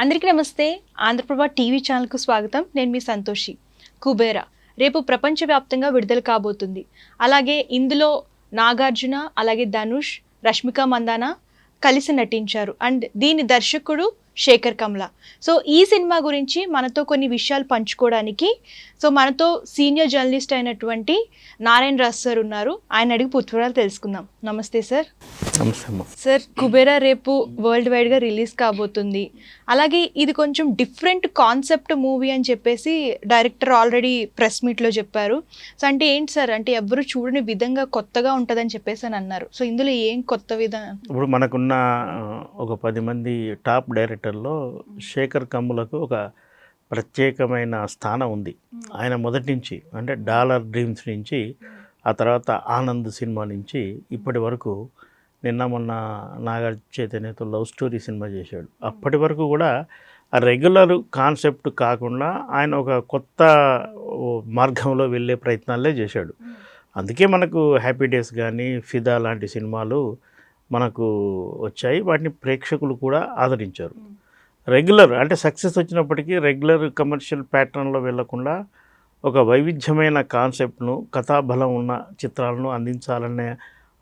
అందరికీ నమస్తే. ఆంధ్రప్రభ టీవీ ఛానల్కు స్వాగతం. నేను మీ సంతోషి. కుబేరా రేపు ప్రపంచవ్యాప్తంగా విడుదల కాబోతుంది. అలాగే ఇందులో నాగార్జున, అలాగే ధనుష్, రష్మిక మందాన కలిసి నటించారు. అండ్ దీని దర్శకుడు శేఖర్ కమ్లా. సో ఈ సినిమా గురించి మనతో కొన్ని విషయాలు పంచుకోవడానికి మనతో సీనియర్ జర్నలిస్ట్ అయినటువంటి నారాయణ రాజ్ సార్ ఉన్నారు. ఆయన అడిగి పూర్తివివరాలు తెలుసుకుందాం. నమస్తే సార్. సార్, కుబేరా రేపు వరల్డ్ వైడ్గా రిలీజ్ కాబోతుంది. అలాగే ఇది కొంచెం డిఫరెంట్ కాన్సెప్ట్ మూవీ అని చెప్పేసి డైరెక్టర్ ఆల్రెడీ ప్రెస్ మీట్లో చెప్పారు. సో అంటే ఏంటి సార్, అంటే ఎవరు చూడని విధంగా కొత్తగా ఉంటుందని చెప్పేసి అని అన్నారు. సో ఇందులో ఏం కొత్త విధానం? ఇప్పుడు మనకున్న ఒక 10 మంది టాప్ డైరెక్టర్లో శేఖర్ కమ్ములకు ఒక ప్రత్యేకమైన స్థానం ఉంది. ఆయన మొదటి నుంచి అంటే డాలర్ డ్రీమ్స్ నుంచి, ఆ తర్వాత ఆనంద్ సినిమా నుంచి ఇప్పటి వరకు, నిన్న మొన్న నాగ చైతన్యతో లవ్ స్టోరీ సినిమా చేశాడు. అప్పటి వరకు కూడా ఆ రెగ్యులర్ కాన్సెప్ట్ కాకుండా ఆయన ఒక కొత్త మార్గంలో వెళ్ళే ప్రయత్నాలే చేశాడు. అందుకే మనకు హ్యాపీ డేస్ కానీ ఫిదా లాంటి సినిమాలు మనకు వచ్చాయి. వాటిని ప్రేక్షకులు కూడా ఆదరించారు. రెగ్యులర్ అంటే సక్సెస్ వచ్చినప్పటికీ రెగ్యులర్ కమర్షియల్ ప్యాటర్న్లో వెళ్లకుండా ఒక వైవిధ్యమైన కాన్సెప్ట్ను, కథాబలం ఉన్న చిత్రాలను అందించాలనే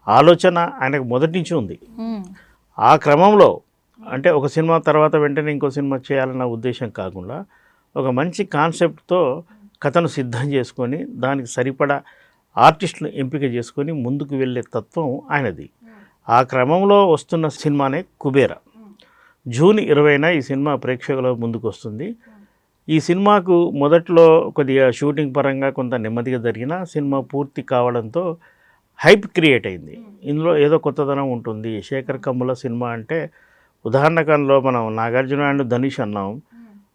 ఆలోచన ఆయనకు మొదటి నుంచి ఉంది. ఆ క్రమంలో అంటే ఒక సినిమా తర్వాత వెంటనే ఇంకో సినిమా చేయాలన్న ఉద్దేశం కాకుండా ఒక మంచి కాన్సెప్ట్తో కథను సిద్ధం చేసుకొని దానికి సరిపడా ఆర్టిస్టులు ఎంపిక చేసుకొని ముందుకు వెళ్ళే తత్వం ఆయనది. ఆ క్రమంలో వస్తున్న సినిమానే కుబేరా. జూన్ 20న ఈ సినిమా ప్రేక్షకుల ముందుకు వస్తుంది. ఈ సినిమాకు మొదట్లో కొద్దిగా షూటింగ్ పరంగా కొంత నెమ్మదిగా జరిగిన సినిమా పూర్తి కావడంతో హైప్ క్రియేట్ అయింది. ఇందులో ఏదో కొత్తదనం ఉంటుంది. శేఖర్ కమ్ముల సినిమా అంటే ఉదాహరణకంలో మనం నాగార్జున అండ్ ధనుష్ అన్నాం,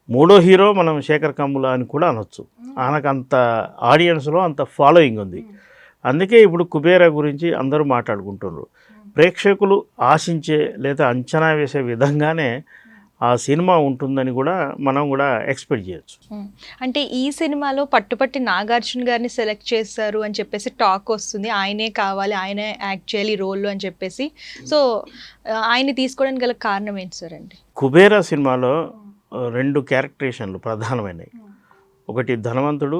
మూడో హీరో మనం శేఖర్ కమ్ముల అని కూడా అనొచ్చు. ఆయనకు అంత ఆడియన్స్లో అంత ఫాలోయింగ్ ఉంది. అందుకే ఇప్పుడు కుబేరా గురించి అందరూ మాట్లాడుకుంటున్నారు. ప్రేక్షకులు ఆశించే లేదా అంచనా వేసే విధంగానే ఆ సినిమా ఉంటుందని కూడా మనం కూడా ఎక్స్పెక్ట్ చేయొచ్చు. అంటే ఈ సినిమాలో పట్టుపట్టి నాగార్జున గారిని సెలెక్ట్ చేశారు అని చెప్పేసి టాక్ వస్తుంది. ఆయనే కావాలి, ఆయనే యాక్ట్ చేయాలి రోల్లో అని చెప్పేసి. సో ఆయన్ని తీసుకోవడానికి గల కారణం ఏంటి సార్? అంటే కుబేరా సినిమాలో 2 క్యారెక్టరేషన్లు ప్రధానమైనవి. ఒకటి ధనవంతుడు,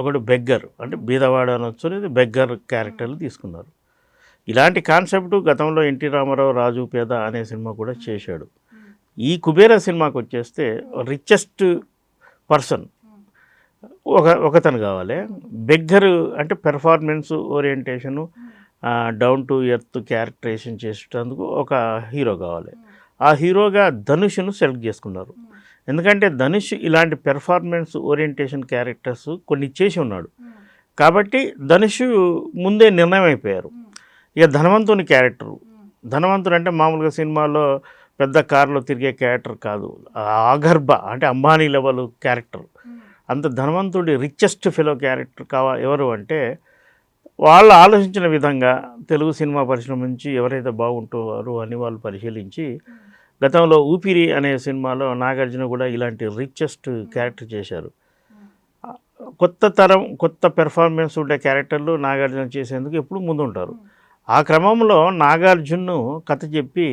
ఒకటి బెగ్గర్, అంటే బీదవాడు అనొచ్చు, లేదా బెగ్గర్ క్యారెక్టర్లు తీసుకున్నారు. ఇలాంటి కాన్సెప్ట్ గతంలో ఎన్టీ రామారావు రాజు పేద అనే సినిమా కూడా చేశాడు. ఈ కుబేరా సినిమాకి వచ్చేస్తే రిచెస్ట్ పర్సన్ ఒకతను కావాలి. బెగ్గర్ అంటే performance orientation, down to earth characterization చేసేటందుకు ఒక హీరో కావాలి. ఆ హీరోగా ధనుష్ను సెలెక్ట్ చేసుకున్నారు. ఎందుకంటే ధనుష్ ఇలాంటి పెర్ఫార్మెన్స్ ఓరియంటేషన్ క్యారెక్టర్స్ కొన్ని చేసి ఉన్నాడు కాబట్టి ధనుష్ ముందే నిర్ణయం అయిపోయారు. ఇక ధనవంతుని క్యారెక్టరు, ధనవంతుడు అంటే మామూలుగా సినిమాలో పెద్ద కారులో తిరిగే క్యారెక్టర్ కాదు, ఆగర్భ అంటే అంబానీ లెవెల్ క్యారెక్టర్. అంత ధనవంతుడి రిచెస్ట్ ఫెలో క్యారెక్టర్ ఎవరు అంటే వాళ్ళు ఆలోచించిన విధంగా తెలుగు సినిమా పరిశ్రమ నుంచి ఎవరైతే బాగుంటారో అని వాళ్ళు పరిశీలించి, గతంలో ఊపిరి అనే సినిమాలో నాగార్జున కూడా ఇలాంటి రిచెస్ట్ క్యారెక్టర్ చేశారు. కొత్త తరం కొత్త పెర్ఫార్మెన్స్ ఉండే క్యారెక్టర్లు నాగార్జున చేసేందుకు ఎప్పుడు ముందుంటారు. ఆ క్రమంలో నాగార్జున్ను కథ చెప్పి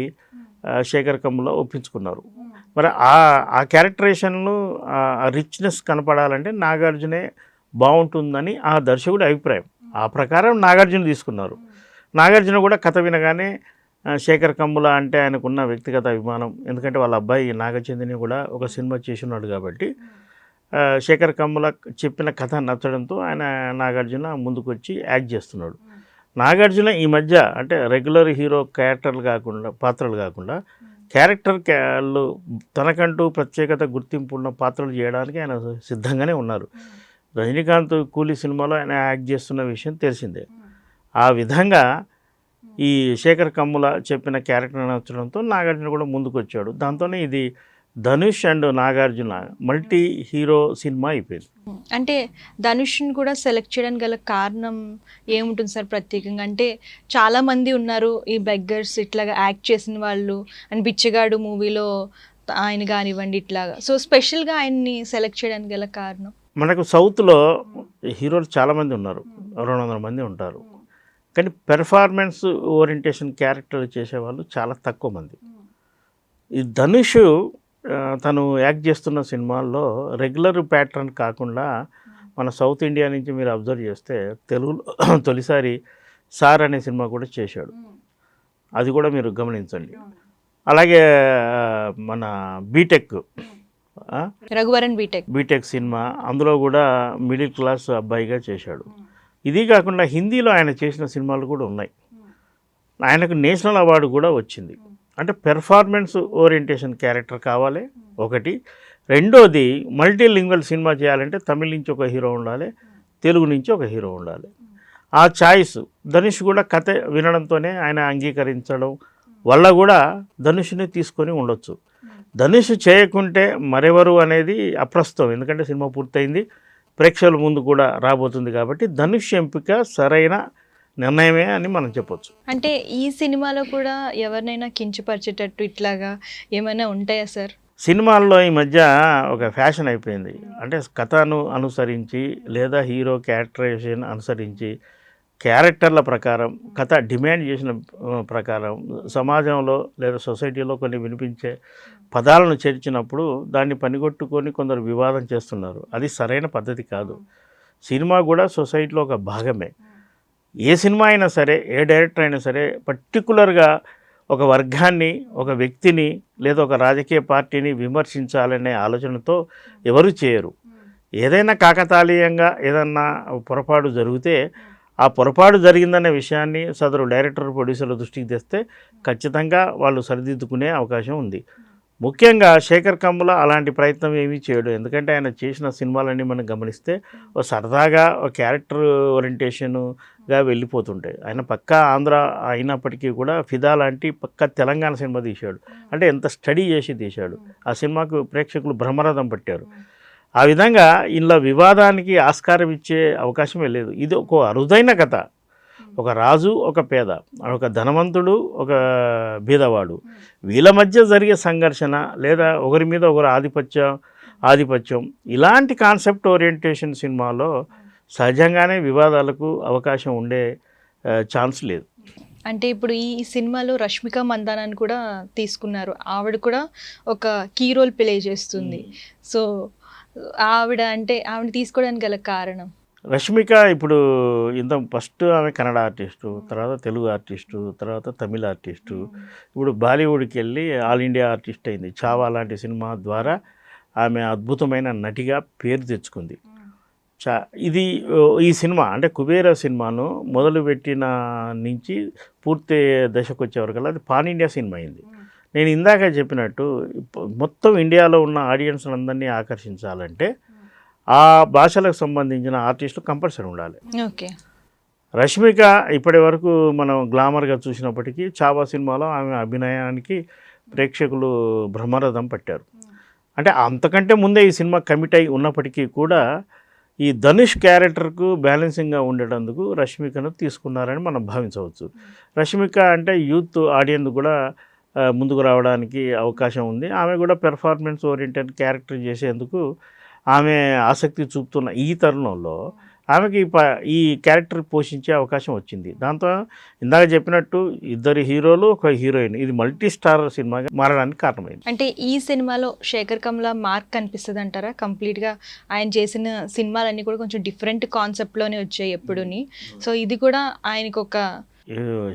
శేఖర్ కమ్ముల ఒప్పించుకున్నారు. మరి ఆ క్యారెక్టరేషన్లు ఆ రిచ్నెస్ కనపడాలంటే నాగార్జునే బాగుంటుందని ఆ దర్శకుడి అభిప్రాయం. ఆ ప్రకారం నాగార్జున తీసుకున్నారు. నాగార్జున కూడా కథ వినగానే శేఖర్ కమ్ముల అంటే ఆయనకున్న వ్యక్తిగత అభిమానం, ఎందుకంటే వాళ్ళ అబ్బాయి నాగచైతన్య కూడా ఒక సినిమా చేసి ఉన్నాడు కాబట్టి శేఖర్ కమ్ముల చెప్పిన కథ నచ్చడంతో ఆయన నాగార్జున ముందుకు వచ్చి యాక్ట్ చేస్తున్నాడు. నాగార్జున ఈ మధ్య అంటే రెగ్యులర్ హీరో పాత్రలు కాకుండా క్యారెక్టర్లు తనకంటూ ప్రత్యేకత గుర్తింపు ఉన్న పాత్రలు చేయడానికి ఆయన సిద్ధంగానే ఉన్నారు. రజనీకాంత్ కూలీ సినిమాలో ఆయన యాక్ట్ చేస్తున్న విషయం తెలిసిందే. ఆ విధంగా ఈ శేఖర్ కమ్ముల చెప్పిన క్యారెక్టర్ నచ్చడంతో నాగార్జున కూడా ముందుకు వచ్చాడు. దాంతోనే ఇది Dhanush and Nagarjuna multi hero cinema అయిపోయింది. అంటే ధనుష్ని కూడా సెలెక్ట్ చేయడానికి గల కారణం ఏముంటుంది సార్ ప్రత్యేకంగా? అంటే చాలామంది ఉన్నారు ఈ బెగ్గర్స్ ఇట్లాగా యాక్ట్ చేసిన వాళ్ళు, అండ్ బిచ్చగాడు మూవీలో ఆయన కానివ్వండి ఇట్లాగా. సో స్పెషల్గా ఆయన్ని సెలెక్ట్ చేయడానికి గల కారణం? మనకు సౌత్లో హీరోలు చాలామంది ఉన్నారు, 200 మంది ఉంటారు. కానీ పెర్ఫార్మెన్స్ ఓరియంటేషన్ క్యారెక్టర్ చేసేవాళ్ళు చాలా తక్కువ మంది. ఈ ధనుష్ తను యాక్ట్ చేస్తున్న సినిమాల్లో రెగ్యులర్ ప్యాటర్న్ కాకుండా మన సౌత్ ఇండియా నుంచి మీరు అబ్జర్వ్ చేస్తే తెలుగులో తొలిసారి సార్ అనే సినిమా కూడా చేశాడు. అది కూడా మీరు గమనించండి. అలాగే మన బీటెక్ రఘువరన్ బీటెక్ సినిమా, అందులో కూడా మిడిల్ క్లాస్ అబ్బాయిగా చేశాడు. ఇది కాకుండా హిందీలో ఆయన చేసిన సినిమాలు కూడా ఉన్నాయి. ఆయనకు నేషనల్ అవార్డు కూడా వచ్చింది. అంటే పెర్ఫార్మెన్స్ ఓరియంటేషన్ క్యారెక్టర్ కావాలి ఒకటి. రెండోది మల్టీలింగ్వల్ సినిమా చేయాలంటే తమిళ నుంచి ఒక హీరో ఉండాలి, తెలుగు నుంచి ఒక హీరో ఉండాలి. ఆ చాయిస్ ధనుష్ కూడా కథ వినడంతోనే ఆయన అంగీకరించడం వల్ల కూడా ధనుష్ని తీసుకొని ఉండొచ్చు. ధనుష్ చేయకుంటే మరెవరు అనేది అప్రస్తుతం, ఎందుకంటే సినిమా పూర్తయింది, ప్రేక్షకుల ముందు కూడా రాబోతుంది. కాబట్టి ధనుష్ ఎంపిక సరైన నిర్ణయమే అని మనం చెప్పొచ్చు. అంటే ఈ సినిమాలో కూడా ఎవరినైనా కించపరిచేటట్టు ఇట్లాగా ఏమైనా ఉంటాయా సార్? సినిమాల్లో ఈ మధ్య ఒక ఫ్యాషన్ అయిపోయింది. అంటే కథను అనుసరించి లేదా హీరో క్యారెక్టరైజేషన్ అనుసరించి క్యారెక్టర్ల ప్రకారం కథ డిమాండ్ చేసిన ప్రకారం సమాజంలో లేదా సొసైటీలో కొన్ని వినిపించే పదాలను చేర్చినప్పుడు దాన్ని పనిగొట్టుకొని కొందరు వివాదం చేస్తున్నారు. అది సరైన పద్ధతి కాదు. సినిమా కూడా సొసైటీలో ఒక భాగమే. ఏ సినిమా అయినా సరే, ఏ డైరెక్టర్ అయినా సరే పర్టికులర్గా ఒక వర్గాన్ని, ఒక వ్యక్తిని లేదా ఒక రాజకీయ పార్టీని విమర్శించాలనే ఆలోచనతో ఎవరు చేయరు. ఏదైనా కాకతాళీయంగా ఏదన్నా పొరపాటు జరిగితే ఆ పొరపాటు జరిగిందనే విషయాన్ని సదరు డైరెక్టర్, ప్రొడ్యూసర్ల దృష్టికి తెస్తే ఖచ్చితంగా వాళ్ళు సరిదిద్దుకునే అవకాశం ఉంది. ముఖ్యంగా శేఖర్ కమ్ముల అలాంటి ప్రయత్నం ఏమీ చేయడు. ఎందుకంటే ఆయన చేసిన సినిమాలన్నీ మనం గమనిస్తే ఓ సరదాగా ఒక క్యారెక్టర్ ఓరియంటేషన్గా వెళ్ళిపోతుంటాయి. ఆయన పక్కా ఆంధ్ర అయినప్పటికీ కూడా ఫిదా లాంటి పక్కా తెలంగాణ సినిమా తీశాడు. అంటే ఎంత స్టడీ చేసి తీశాడు. ఆ సినిమాకు ప్రేక్షకులు బ్రహ్మరథం పట్టారు. ఆ విధంగా ఇలా వివాదానికి ఆస్కారం ఇచ్చే అవకాశమే లేదు. ఇది ఒక అరుదైన కథ. ఒక రాజు, ఒక పేద, ఒక ధనవంతుడు, ఒక బీదవాడు, వీళ్ళ మధ్య జరిగే సంఘర్షణ లేదా ఒకరి మీద ఒకరు ఆధిపత్యం ఇలాంటి కాన్సెప్ట్ ఓరియంటేషన్ సినిమాలో సహజంగానే వివాదాలకు అవకాశం ఉండే ఛాన్స్ లేదు. అంటే ఇప్పుడు ఈ సినిమాలో రష్మిక మందానాన్ని కూడా తీసుకున్నారు. ఆవిడ కూడా ఒక కీ రోల్ ప్లే చేస్తుంది. సో ఆవిడ తీసుకోవడానికి గల కారణం? రష్మిక ఇప్పుడు ఫస్ట్ ఆమె కన్నడ ఆర్టిస్టు, తర్వాత తెలుగు ఆర్టిస్టు, తర్వాత తమిళ ఆర్టిస్టు, ఇప్పుడు బాలీవుడ్కి వెళ్ళి ఆల్ ఇండియా ఆర్టిస్ట్ అయింది. చావా లాంటి సినిమా ద్వారా ఆమె అద్భుతమైన నటిగా పేరు తెచ్చుకుంది. ఈ సినిమా అంటే కుబేర సినిమాను మొదలుపెట్టిన నుంచి పూర్తి దశకు వచ్చేవరకల్లా అది పాన్ ఇండియా సినిమా అయింది. నేను ఇందాక చెప్పినట్టు మొత్తం ఇండియాలో ఉన్న ఆడియన్స్ అందరినీ ఆకర్షించాలంటే ఆ భాషలకు సంబంధించిన ఆర్టిస్టులు కంపల్సరీ ఉండాలి. ఓకే. రష్మిక ఇప్పటి వరకు మనం గ్లామర్గా చూసినప్పటికీ చావా సినిమాలో ఆమె అభినయానికి ప్రేక్షకులు బ్రహ్మరథం పట్టారు. అంటే అంతకంటే ముందే ఈ సినిమా కమిట్ అయి ఉన్నప్పటికీ కూడా ఈ ధనుష్ క్యారెక్టర్కు బ్యాలెన్సింగ్గా ఉండేటందుకు రష్మికను తీసుకున్నారని మనం భావించవచ్చు. రష్మిక అంటే యూత్ ఆడియన్స్ కూడా ముందుకు రావడానికి అవకాశం ఉంది. ఆమె కూడా పెర్ఫార్మెన్స్ ఓరియంటెడ్ క్యారెక్టర్ చేసేందుకు ఆమె ఆసక్తి చూపుతున్న ఈ తరుణంలో ఆమెకి ఈ క్యారెక్టర్ పోషించే అవకాశం వచ్చింది. దాంతో ఇందాక చెప్పినట్టు ఇద్దరు హీరోలు, ఒక హీరోయిన్, ఇది మల్టీ స్టార్ సినిమాగా మారడానికి కారణమైంది. అంటే ఈ సినిమాలో శేఖర్ కమ్ముల మార్క్ కనిపిస్తుంది అంటారా? కంప్లీట్గా ఆయన చేసిన సినిమాలన్నీ కూడా కొంచెం డిఫరెంట్ కాన్సెప్ట్లోనే వచ్చాయి ఎప్పుడుని. సో ఇది కూడా ఆయనకు ఒక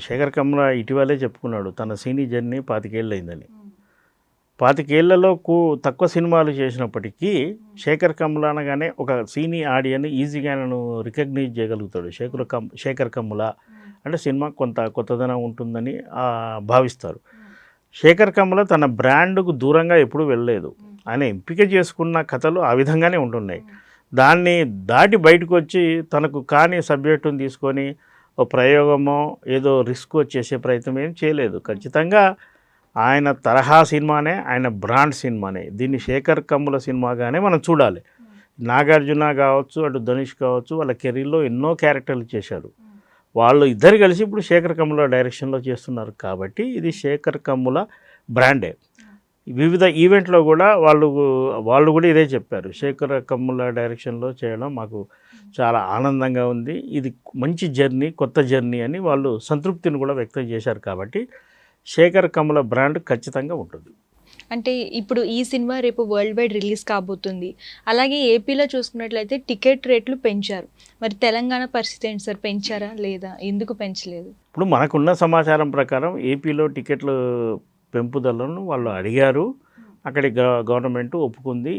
శేఖర్ కమ్ముల ఇటీవలే చెప్పుకున్నాడు తన సినీ జర్నీ 25 ఏళ్ళు అయిందని. 25 ఏళ్లలో తక్కువ సినిమాలు చేసినప్పటికీ శేఖర్ కమ్ముల అనగానే ఒక సినీ ఆడియన్ ఈజీగా నన్ను రికగ్నైజ్ చేయగలుగుతాడు. శేఖర్ కమ్ముల అంటే సినిమా కొంత కొత్తదనం ఉంటుందని భావిస్తారు. శేఖర్ కమ్ముల తన బ్రాండ్కు దూరంగా ఎప్పుడూ వెళ్ళలేదు. ఆయన ఎంపిక చేసుకున్న కథలు ఆ విధంగానే ఉంటున్నాయి. దాన్ని దాటి బయటకు వచ్చి తనకు కాని సబ్జెక్టును తీసుకొని ఓ ప్రయోగమో ఏదో రిస్క్ చేసే ప్రయత్నం ఏం చేయలేదు. ఖచ్చితంగా ఆయన తరహా సినిమానే, ఆయన బ్రాండ్ సినిమానే. దీన్ని శేఖర్ కమ్ముల సినిమాగానే మనం చూడాలి. నాగార్జున కావచ్చు, అటు ధనుష్ కావచ్చు, వాళ్ళ కెరీర్లో ఎన్నో క్యారెక్టర్లు చేశారు. వాళ్ళు ఇద్దరు కలిసి ఇప్పుడు శేఖర్ కమ్ముల డైరెక్షన్లో చేస్తున్నారు. కాబట్టి ఇది శేఖర్ కమ్ముల బ్రాండే. వివిధ ఈవెంట్లో కూడా వాళ్ళు కూడా ఇదే చెప్పారు. శేఖర్ కమ్ముల డైరెక్షన్లో చేయడం మాకు చాలా ఆనందంగా ఉంది, ఇది మంచి జర్నీ, కొత్త జర్నీ అని వాళ్ళు సంతృప్తిని కూడా వ్యక్తం చేశారు. కాబట్టి శేఖర్ కమ్ముల బ్రాండ్ ఖచ్చితంగా ఉంటుంది. అంటే ఇప్పుడు ఈ సినిమా రేపు వరల్డ్ వైడ్ రిలీజ్ కాబోతుంది. అలాగే ఏపీలో చూసుకున్నట్లయితే టికెట్ రేట్లు పెంచారు. మరి తెలంగాణ పరిస్థితి ఏంటి సార్? పెంచారా లేదా? ఎందుకు పెంచలేదు? ఇప్పుడు మనకున్న సమాచారం ప్రకారం ఏపీలో టికెట్లు పెంపుదలను వాళ్ళు అడిగారు, అక్కడి గవర్నమెంట్ ఒప్పుకుంది,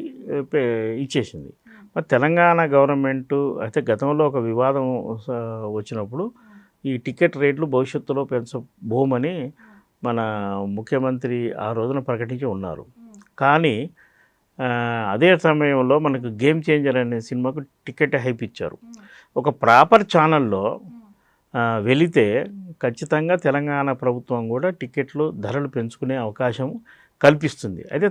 ఇచ్చేసింది. మరి తెలంగాణ గవర్నమెంట్ అయితే గతంలో ఒక వివాదం వచ్చినప్పుడు ఈ టికెట్ రేట్లు భవిష్యత్తులో పెంచబోమని మన ముఖ్యమంత్రి ఆ రోజున ప్రకటించి ఉన్నారు. కానీ అదే సమయంలో మనకు గేమ్ చేంజర్ అనే సినిమాకు టికెట్ హైప్ ఇచ్చారు. ఒక ప్రాపర్ ఛానల్లో వెళితే ఖచ్చితంగా తెలంగాణ ప్రభుత్వం కూడా టికెట్లు ధరలు పెంచుకునే అవకాశం కల్పిస్తుంది. అయితే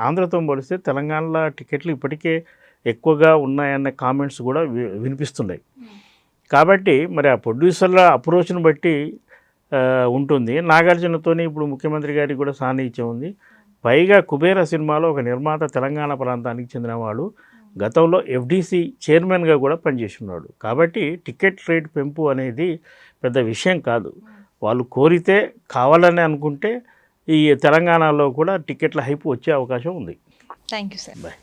ఆంధ్రతో పోలిస్తే తెలంగాణలో టికెట్లు ఇప్పటికే ఎక్కువగా ఉన్నాయన్న కామెంట్స్ కూడా వినిపిస్తున్నాయి. కాబట్టి మరి ఆ ప్రొడ్యూసర్ల అప్రోచ్ను బట్టి ఉంటుంది. నాగార్జునతోని ఇప్పుడు ముఖ్యమంత్రి గారికి కూడా సాన్నిహిత్యం ఉంది. పైగా కుబేర సినిమాలో ఒక నిర్మాత తెలంగాణ ప్రాంతానికి చెందినవాడు, గతంలో ఎఫ్డీసీ చైర్మన్గా కూడా పనిచేస్తున్నాడు. కాబట్టి టికెట్ రేట్ పెంపు అనేది పెద్ద విషయం కాదు. వాళ్ళు కోరితే, కావాలని అనుకుంటే ఈ తెలంగాణలో కూడా టికెట్ల హైప్ వచ్చే అవకాశం ఉంది. Thank you sir. బాయ్.